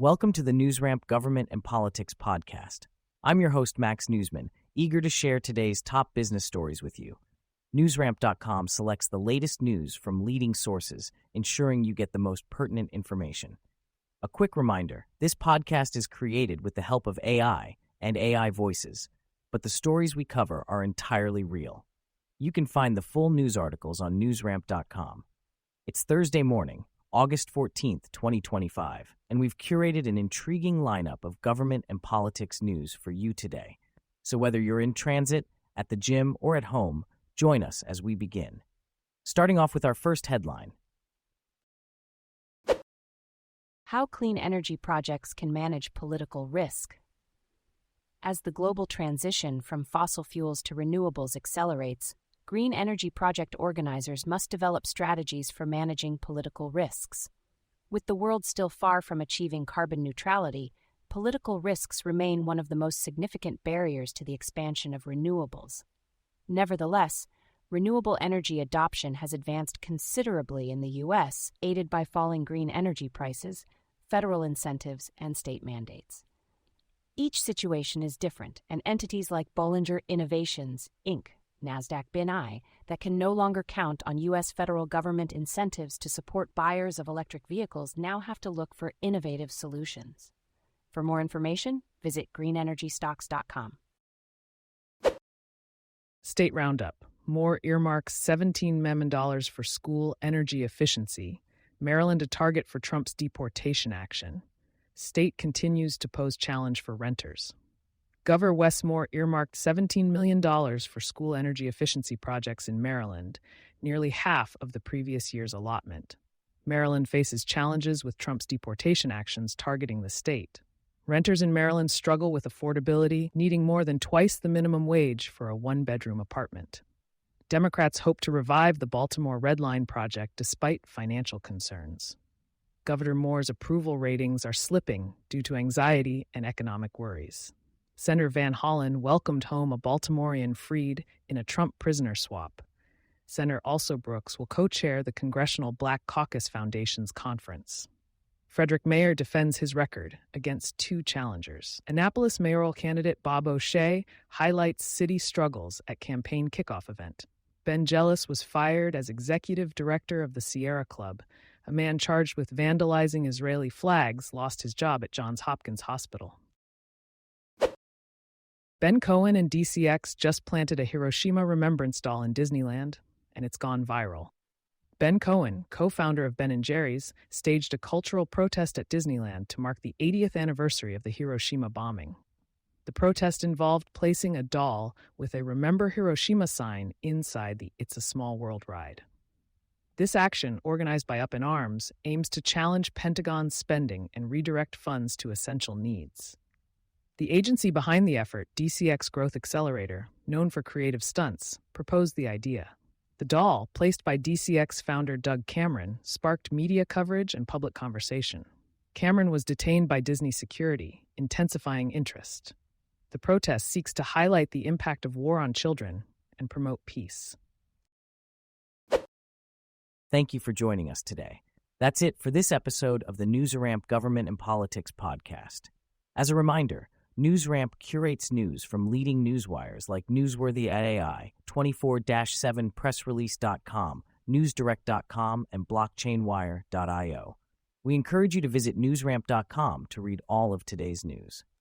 Welcome to the NewsRamp Government and Politics podcast. I'm your host, Max Newsman, eager to share today's top business stories with you. NewsRamp.com selects the latest news from leading sources, ensuring you get the most pertinent information. A quick reminder, this podcast is created with the help of AI and AI voices, but the stories we cover are entirely real. You can find the full news articles on NewsRamp.com. It's Thursday morning, August 14th, 2025, and we've curated an intriguing lineup of government and politics news for you today. So whether you're in transit, at the gym, or at home, join us as we begin. Starting off with our first headline. How clean energy projects can manage political risk. As the global transition from fossil fuels to renewables accelerates, green energy project organizers must develop strategies for managing political risks. With the world still far from achieving carbon neutrality, political risks remain one of the most significant barriers to the expansion of renewables. Nevertheless, renewable energy adoption has advanced considerably in the U.S., aided by falling green energy prices, federal incentives, and state mandates. Each situation is different, and entities like Bollinger Innovations, Inc., NASDAQ BIN-I, that can no longer count on U.S. federal government incentives to support buyers of electric vehicles now have to look for innovative solutions. For more information, visit greenenergystocks.com. State Roundup. Moore earmarks $17 million for school energy efficiency. Maryland a target for Trump's deportation action. State continues to pose challenge for renters. Governor Wes Moore earmarked $17 million for school energy efficiency projects in Maryland, nearly half of the previous year's allotment. Maryland faces challenges with Trump's deportation actions targeting the state. Renters in Maryland struggle with affordability, needing more than twice the minimum wage for a one-bedroom apartment. Democrats hope to revive the Baltimore Red Line project despite financial concerns. Governor Moore's approval ratings are slipping due to anxiety and economic worries. Senator Van Hollen welcomed home a Baltimorean freed in a Trump prisoner swap. Senator Also Brooks will co-chair the Congressional Black Caucus Foundation's conference. Frederick Mayer defends his record against two challengers. Annapolis mayoral candidate Bob O'Shea highlights city struggles at campaign kickoff event. Ben Jealous was fired as executive director of the Sierra Club. A man charged with vandalizing Israeli flags lost his job at Johns Hopkins Hospital. Ben Cohen and DCX just planted a Hiroshima remembrance doll in Disneyland, and it's gone viral. Ben Cohen, co-founder of Ben & Jerry's, staged a cultural protest at Disneyland to mark the 80th anniversary of the Hiroshima bombing. The protest involved placing a doll with a Remember Hiroshima sign inside the It's a Small World ride. This action, organized by Up in Arms, aims to challenge Pentagon spending and redirect funds to essential needs. The agency behind the effort, DCX Growth Accelerator, known for creative stunts, proposed the idea. The doll, placed by DCX founder Doug Cameron, sparked media coverage and public conversation. Cameron was detained by Disney security, intensifying interest. The protest seeks to highlight the impact of war on children and promote peace. Thank you for joining us today. That's it for this episode of the NewsRamp Government and Politics podcast. As a reminder, NewsRamp curates news from leading newswires like Newsworthy at AI, 24-7pressrelease.com, newsdirect.com, and blockchainwire.io. We encourage you to visit newsramp.com to read all of today's news.